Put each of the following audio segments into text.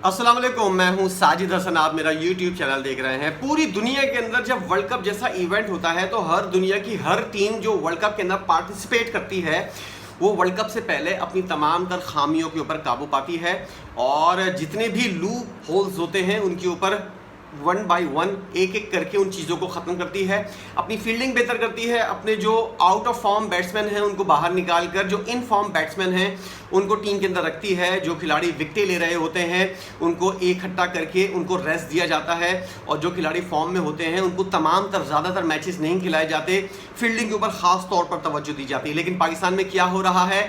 अस्सलाम वालेकुम, मैं हूं साजिद हसन। आप मेरा YouTube चैनल देख रहे हैं। पूरी दुनिया के अंदर जब वर्ल्ड कप जैसा इवेंट होता है तो हर दुनिया की हर टीम जो वर्ल्ड कप के अंदर पार्टिसिपेट करती है वो वर्ल्ड कप से पहले अपनी तमाम तर खामियों के ऊपर काबू पाती है और जितने भी लूप होल्स होते हैं उनके ऊपर वन बाय वन एक एक करके उन चीज़ों को ख़त्म करती है। अपनी फील्डिंग बेहतर करती है, अपने जो आउट ऑफ फॉर्म बैट्समैन हैं उनको बाहर निकाल कर जो इन फॉर्म बैट्समैन हैं उनको टीम के अंदर रखती है। जो खिलाड़ी विकेटें ले रहे होते हैं उनको इकट्ठा करके उनको रेस्ट दिया जाता है और जो खिलाड़ी फॉर्म में होते हैं उनको तमाम तर ज़्यादातर मैचेस नहीं खिलाए जाते, फील्डिंग के ऊपर ख़ास तौर पर तवज्जो दी जाती है। लेकिन पाकिस्तान में क्या हो रहा है,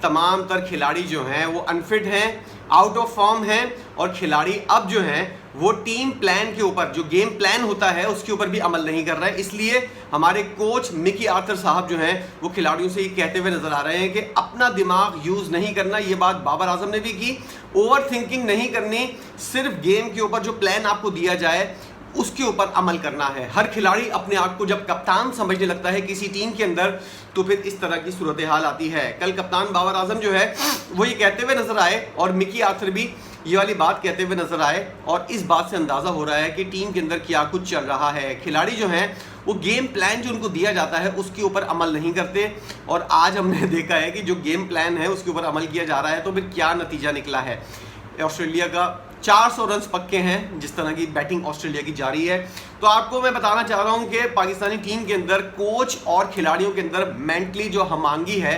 तमाम तर खिलाड़ी जो हैं वो अनफिट हैं, आउट ऑफ फॉर्म हैं और खिलाड़ी अब जो हैं वो टीम प्लान के ऊपर जो गेम प्लान होता है उसके ऊपर भी अमल नहीं कर रहे हैं। इसलिए हमारे कोच मिकी आर्थर साहब जो हैं वो खिलाड़ियों से ये कहते हुए नजर आ रहे हैं कि अपना दिमाग यूज़ नहीं करना। ये बात बाबर आजम ने भी की, ओवर थिंकिंग नहीं करनी, सिर्फ गेम के ऊपर जो प्लान आपको दिया जाए उसके ऊपर अमल करना है। हर खिलाड़ी अपने आप को जब कप्तान समझने लगता है किसी टीम के अंदर तो फिर इस तरह की सूरत हाल आती है। कल कप्तान बाबर आजम जो है वो ये कहते हुए नजर आए और मिकी आर्थर भी ये वाली बात कहते हुए नजर आए और इस बात से अंदाज़ा हो रहा है कि टीम के अंदर क्या कुछ चल रहा है। खिलाड़ी जो हैं वो गेम प्लान जो उनको दिया जाता है उसके ऊपर अमल नहीं करते और आज हमने देखा है कि जो गेम प्लान है उसके ऊपर अमल किया जा रहा है तो फिर क्या नतीजा निकला है। ऑस्ट्रेलिया का 400 रन पक्के हैं जिस तरह की बैटिंग ऑस्ट्रेलिया की जारी है। तो आपको मैं बताना चाह रहा हूं कि पाकिस्तानी टीम के अंदर कोच और खिलाड़ियों के अंदर मेंटली जो हमांगी है,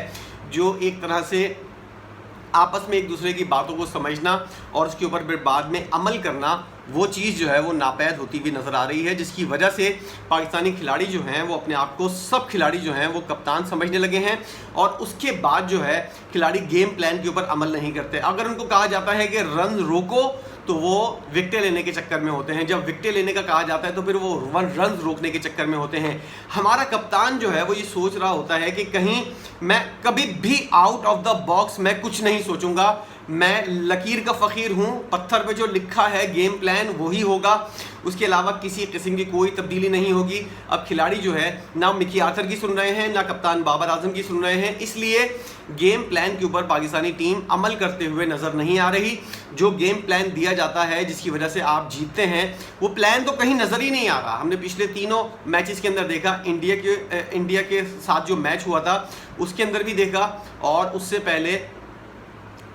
जो एक तरह से आपस में एक दूसरे की बातों को समझना और उसके ऊपर फिर बाद में अमल करना, वो चीज़ जो है वो नापैद होती हुई नज़र आ रही है, जिसकी वजह से पाकिस्तानी खिलाड़ी जो हैं वो अपने आप को सब खिलाड़ी जो हैं वो कप्तान समझने लगे हैं और उसके बाद जो है खिलाड़ी गेम प्लान के ऊपर अमल नहीं करते। अगर उनको कहा जाता है कि रन रोको तो वो विकेटें लेने के चक्कर में होते हैं, जब विकेटें लेने का कहा जाता है तो फिर वो रन रोकने के चक्कर में होते हैं। हमारा कप्तान जो है वो ये सोच रहा होता है कि कहीं मैं कभी भी आउट ऑफ द बॉक्स मैं कुछ नहीं सोचूंगा, मैं लकीर का फ़कीर हूँ, पत्थर पे जो लिखा है गेम प्लान वही होगा, उसके अलावा किसी किस्म की कोई तब्दीली नहीं होगी। अब खिलाड़ी जो है ना मिकी आर्थर की सुन रहे हैं ना कप्तान बाबर आजम की सुन रहे हैं, इसलिए गेम प्लान के ऊपर पाकिस्तानी टीम अमल करते हुए नज़र नहीं आ रही। जो गेम प्लान दिया जाता है जिसकी वजह से आप जीतते हैं वो प्लान तो कहीं नज़र ही नहीं आ रहा। हमने पिछले तीनों मैचेस के अंदर देखा, इंडिया के साथ जो मैच हुआ था उसके अंदर भी देखा और उससे पहले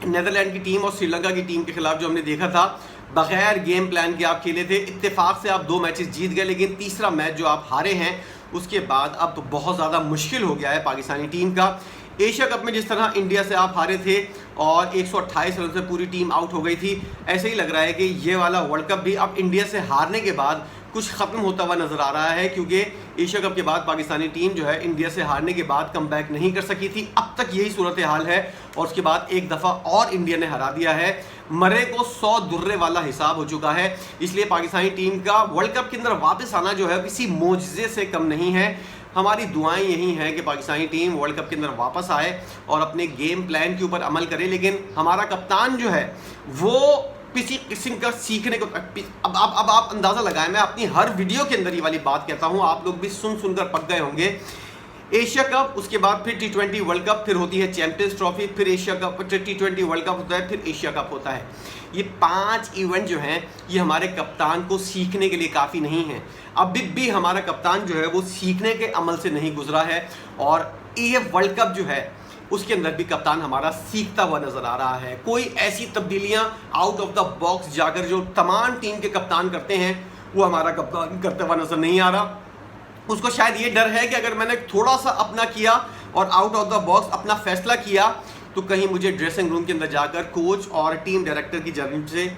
नेदरलैंड की टीम और श्रीलंका की टीम के खिलाफ जो हमने देखा था, बगैर गेम प्लान के आप खेले थे। इत्तेफाक से आप 2 मैचेस जीत गए, लेकिन तीसरा मैच जो आप हारे हैं उसके बाद अब तो बहुत ज़्यादा मुश्किल हो गया है पाकिस्तानी टीम का। एशिया कप में जिस तरह इंडिया से आप हारे थे और 128 रन से पूरी टीम आउट हो गई थी, ऐसे ही लग रहा है कि ये वाला वर्ल्ड कप भी अब इंडिया से हारने के बाद कुछ ख़त्म होता हुआ नज़र आ रहा है, क्योंकि एशिया कप के बाद पाकिस्तानी टीम जो है इंडिया से हारने के बाद कमबैक नहीं कर सकी थी। अब तक यही सूरत हाल है और उसके बाद एक दफ़ा और इंडिया ने हरा दिया है। मरे को 100 दुर्रे वाला हिसाब हो चुका है। इसलिए पाकिस्तानी टीम का वर्ल्ड कप के अंदर वापस आना जो है किसी मोजज़े से कम नहीं है। हमारी दुआएं यही हैं कि पाकिस्तानी टीम वर्ल्ड कप के अंदर वापस आए और अपने गेम प्लान के ऊपर अमल करे। लेकिन हमारा कप्तान जो है वो किसी किस्म का सीखने को अब आप अंदाज़ा लगाएं, मैं अपनी हर वीडियो के अंदर ये वाली बात कहता हूँ, आप लोग भी सुनकर पक गए होंगे। एशिया कप, उसके बाद फिर T20 वर्ल्ड कप, फिर होती है चैंपियंस ट्रॉफी, फिर Asia cup, T20 world cup होता है, फिर एशिया कप होता है। ये 5 इवेंट जो हैं ये हमारे कप्तान को सीखने के लिए काफ़ी नहीं है। अभी भी हमारा कप्तान जो है वो सीखने के अमल से नहीं गुजरा है और ये वर्ल्ड कप जो है उसके अंदर भी कप्तान हमारा सीखता हुआ नजर आ रहा है। कोई ऐसी तब्दीलियां आउट ऑफ द बॉक्स जाकर जो तमाम टीम के कप्तान करते हैं वो हमारा कप्तान करता हुआ नजर नहीं आ रहा। उसको शायद ये डर है कि अगर मैंने थोड़ा सा अपना किया और आउट ऑफ द बॉक्स अपना फैसला किया तो कहीं मुझे ड्रेसिंग रूम के अंदर जाकर कोच और टीम डायरेक्टर की जानिब से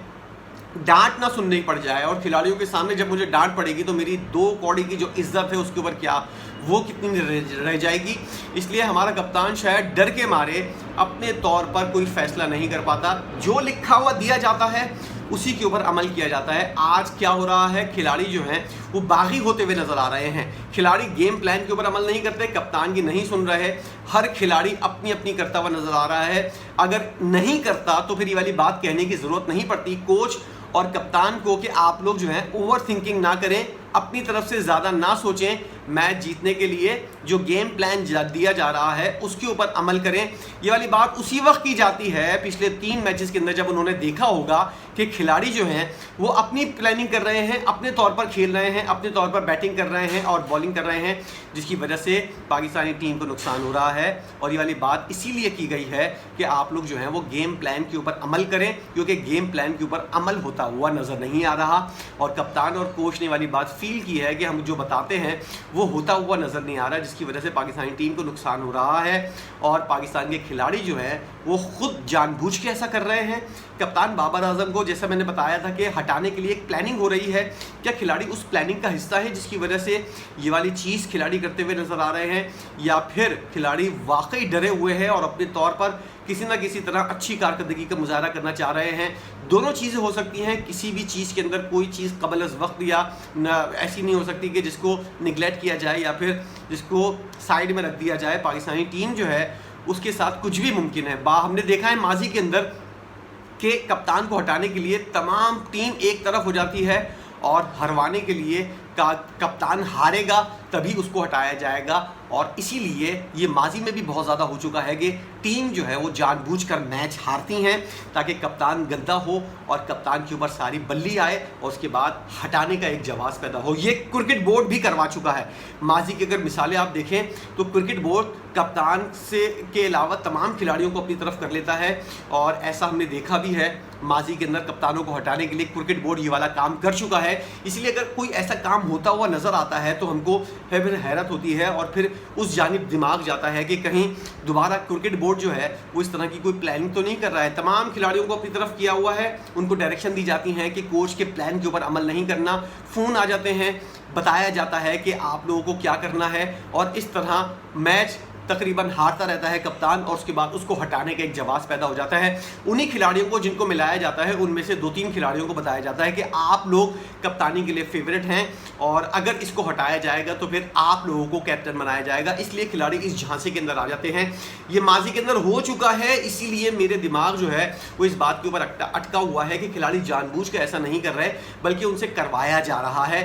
डांट ना सुननी पड़ जाए और खिलाड़ियों के सामने जब मुझे डांट पड़ेगी तो मेरी 2 कौड़ी की जो इज्जत है उसके ऊपर क्या वो कितनी रह जाएगी। इसलिए हमारा कप्तान शायद डर के मारे अपने तौर पर कोई फैसला नहीं कर पाता, जो लिखा हुआ दिया जाता है उसी के ऊपर अमल किया जाता है। आज क्या हो रहा है, खिलाड़ी जो हैं वो बागी होते हुए नजर आ रहे हैं। खिलाड़ी गेम प्लान के ऊपर अमल नहीं करते, कप्तान की नहीं सुन रहे, हर खिलाड़ी अपनी अपनी करता हुआ नजर आ रहा है। अगर नहीं करता तो फिर ये वाली बात कहने की ज़रूरत नहीं पड़ती। कोच और कप्तान को कि आप लोग जो है ओवर थिंकिंग ना करें, अपनी तरफ से ज़्यादा ना सोचें, मैच जीतने के लिए जो गेम प्लान दिया जा रहा है उसके ऊपर अमल करें। ये वाली बात उसी वक्त की जाती है पिछले 3 मैचेस के अंदर, जब उन्होंने देखा होगा कि खिलाड़ी जो हैं वो अपनी प्लानिंग कर रहे हैं, अपने तौर पर खेल रहे हैं, अपने तौर पर बैटिंग कर रहे हैं और बॉलिंग कर रहे हैं, जिसकी वजह से पाकिस्तानी टीम को नुकसान हो रहा है। और ये वाली बात इसीलिए की गई है कि आप लोग जो हैं वो गेम प्लान के ऊपर अमल करें, क्योंकि गेम प्लान के ऊपर अमल होता हुआ नज़र नहीं आ रहा। और कप्तान और कोच ने वाली बात फील की है कि हम जो बताते हैं वो होता हुआ नज़र नहीं आ रहा, जिसकी वजह से पाकिस्तानी टीम को नुकसान हो रहा है। और पाकिस्तान के खिलाड़ी जो है वो खुद जानबूझ के ऐसा कर रहे हैं। कप्तान बाबर आजम को, जैसा मैंने बताया था कि हटाने के लिए एक प्लानिंग हो रही है, क्या खिलाड़ी उस प्लानिंग का हिस्सा है जिसकी वजह से ये वाली चीज़ खिलाड़ी करते हुए नज़र आ रहे हैं, या फिर खिलाड़ी वाकई डरे हुए हैं और अपने तौर पर किसी ना किसी तरह अच्छी कारकर्दगी का मुजाहरा करना चाह रहे हैं? दोनों चीज़ें हो सकती हैं। किसी भी चीज़ के अंदर कोई चीज़ कबल अज़ वक्त या ऐसी नहीं हो सकती कि जिसको निगलेक्ट किया जाए या फिर जिसको साइड में रख दिया जाए। पाकिस्तानी टीम जो है उसके साथ कुछ भी मुमकिन है। हमने देखा है माजी के अंदर कि कप्तान को हटाने के लिए तमाम टीम एक तरफ हो जाती है और हरवाने के लिए कप्तान हारेगा तभी उसको हटाया जाएगा। और इसीलिए ये माजी में भी बहुत ज़्यादा हो चुका है कि टीम जो है वो जानबूझकर मैच हारती हैं ताकि कप्तान गंदा हो और कप्तान के ऊपर सारी बल्ली आए और उसके बाद हटाने का एक जवाब पैदा हो। ये क्रिकेट बोर्ड भी करवा चुका है। माजी की अगर मिसालें आप देखें तो क्रिकेट बोर्ड कप्तान से के अलावा तमाम खिलाड़ियों को अपनी तरफ कर लेता है और ऐसा हमने देखा भी है। माजी के अंदर कप्तानों को हटाने के लिए क्रिकेट बोर्ड ये वाला काम कर चुका है। इसलिए अगर कोई ऐसा काम होता हुआ नज़र आता है तो हमको फिर हैरत होती है और फिर उस जानिब दिमाग जाता है कि कहीं दोबारा क्रिकेट बोर्ड जो है वो इस तरह की कोई प्लानिंग तो नहीं कर रहा है। तमाम खिलाड़ियों को अपनी तरफ किया हुआ है, उनको डायरेक्शन दी जाती हैं कि कोच के प्लान के ऊपर अमल नहीं करना, फ़ोन आ जाते हैं, बताया जाता है कि आप लोगों को क्या करना है और इस तरह मैच तकरीबन हारता रहता है कप्तान और उसके बाद उसको हटाने का एक जवाब पैदा हो जाता है। उन्हीं खिलाड़ियों को जिनको मिलाया जाता है उनमें से 2-3 खिलाड़ियों को बताया जाता है कि आप लोग कप्तानी के लिए फेवरेट हैं और अगर इसको हटाया जाएगा तो फिर आप लोगों को कैप्टन बनाया जाएगा। इसलिए खिलाड़ी इस झांसे के अंदर आ जाते हैं। ये माजी के अंदर हो चुका है, इसीलिए मेरे दिमाग जो है वो इस बात के ऊपर अटका हुआ है कि खिलाड़ी जानबूझ के ऐसा नहीं कर रहे बल्कि उनसे करवाया जा रहा है।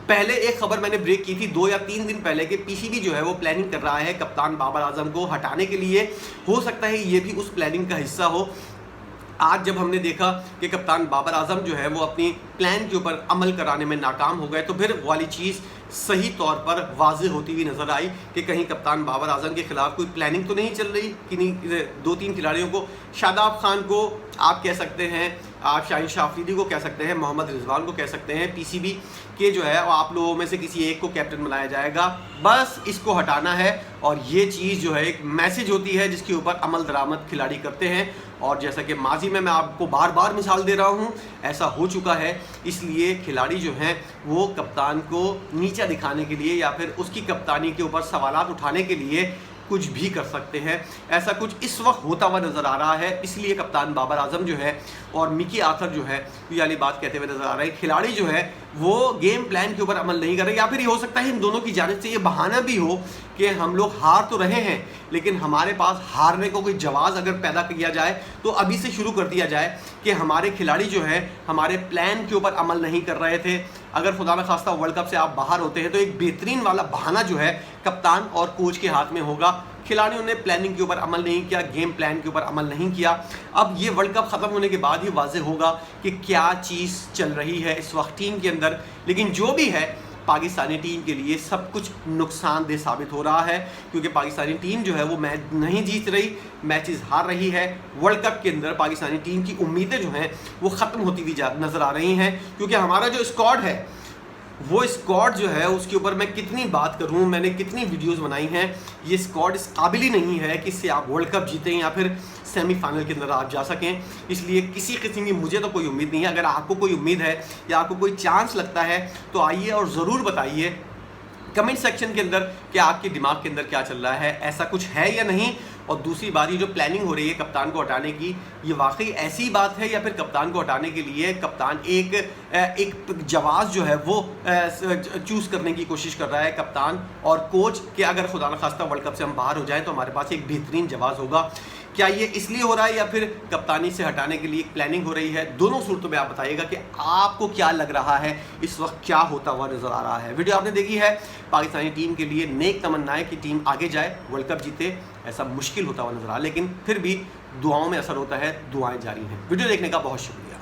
पहले एक खबर मैंने ब्रेक की थी 2 या 3 दिन पहले कि पीसीबी जो है वो प्लानिंग कर रहा है कप्तान बाबर आजम को हटाने के लिए। हो सकता है ये भी उस प्लानिंग का हिस्सा हो। आज जब हमने देखा कि कप्तान बाबर आजम जो है वो अपनी प्लान के ऊपर अमल कराने में नाकाम हो गए तो फिर वाली चीज़ सही तौर पर वाज़ेह होती हुई नज़र आई कि कहीं कप्तान बाबर आजम के खिलाफ कोई प्लानिंग तो नहीं चल रही। कि नहीं 2-3 खिलाड़ियों को, शादाब खान को आप कह सकते हैं, आप शाहीन शाह अफरीदी को कह सकते हैं, मोहम्मद रिजवान को कह सकते हैं, पीसीबी के जो है आप लोगों में से किसी एक को कैप्टन बनाया जाएगा। बस इसको हटाना है और ये चीज़ जो है एक मैसेज होती है जिसके ऊपर अमल दरामद खिलाड़ी करते हैं। और जैसा कि माजी में मैं आपको बार बार मिसाल दे रहा हूँ ऐसा हो चुका है। इसलिए खिलाड़ी जो हैं वो कप्तान को नीचा दिखाने के लिए या फिर उसकी कप्तानी के ऊपर सवालात उठाने के लिए कुछ भी कर सकते हैं। ऐसा कुछ इस वक्त होता हुआ नज़र आ रहा है। इसलिए कप्तान बाबर आजम जो है और मिकी आथर जो है ये वाली बात कहते हुए नज़र आ रहे हैं। खिलाड़ी जो है वो गेम प्लान के ऊपर अमल नहीं कर रहे, या फिर ये हो सकता है इन दोनों की जानिब से ये बहाना भी हो कि हम लोग हार तो रहे हैं लेकिन हमारे पास हारने को कोई जवाब अगर पैदा किया जाए तो अभी से शुरू कर दिया जाए कि हमारे खिलाड़ी जो है हमारे प्लान के ऊपर अमल नहीं कर रहे थे। अगर खुदा न खास्ता वर्ल्ड कप से आप बाहर होते हैं तो एक बेहतरीन वाला बहाना जो है कप्तान और कोच के हाथ में होगा। खिलाड़ियों ने प्लानिंग के ऊपर अमल नहीं किया, गेम प्लान के ऊपर अमल नहीं किया। अब ये वर्ल्ड कप ख़त्म होने के बाद ही वाज़ेह होगा कि क्या चीज़ चल रही है इस वक्त टीम के अंदर। लेकिन जो भी है पाकिस्तानी टीम के लिए सब कुछ नुकसानदेह साबित हो रहा है क्योंकि पाकिस्तानी टीम जो है वो मैच नहीं जीत रही, मैचेस हार रही है। वर्ल्ड कप के अंदर पाकिस्तानी टीम की उम्मीदें जो हैं वो ख़त्म होती हुई नज़र आ रही हैं क्योंकि हमारा जो स्क्वाड है वो स्क्वाड जो है उसके ऊपर मैं कितनी बात करूं, मैंने कितनी वीडियोस बनाई हैं, ये स्क्वाड इस काबिल ही नहीं है कि इससे आप वर्ल्ड कप जीतें या फिर सेमीफाइनल के अंदर आप जा सकें। इसलिए किसी किस्म की मुझे तो कोई उम्मीद नहीं है। अगर आपको कोई उम्मीद है या आपको कोई चांस लगता है तो आइए और ज़रूर बताइए कमेंट सेक्शन के अंदर कि आपके दिमाग के अंदर क्या चल रहा है, ऐसा कुछ है या नहीं। और दूसरी बात, ये जो प्लानिंग हो रही है कप्तान को हटाने की, ये वाकई ऐसी बात है या फिर कप्तान को हटाने के लिए कप्तान एक जवाब जो है वो चूज़ करने की कोशिश कर रहा है कप्तान और कोच कि अगर खुदा न खास्ता वर्ल्ड कप से हम बाहर हो जाएं तो हमारे पास एक बेहतरीन जवाब होगा। क्या ये इसलिए हो रहा है या फिर कप्तानी से हटाने के लिए एक प्लानिंग हो रही है? दोनों सूरतों में आप बताइएगा कि आपको क्या लग रहा है, इस वक्त क्या होता हुआ नजर आ रहा है। वीडियो आपने देखी है, पाकिस्तानी टीम के लिए नेक तमन्नाएं कि टीम आगे जाए, वर्ल्ड कप जीते, ऐसा मुश्किल होता हुआ नजर आ रहा है, लेकिन फिर भी दुआओं में असर होता है, दुआएं जारी हैं। वीडियो देखने का बहुत शुक्रिया।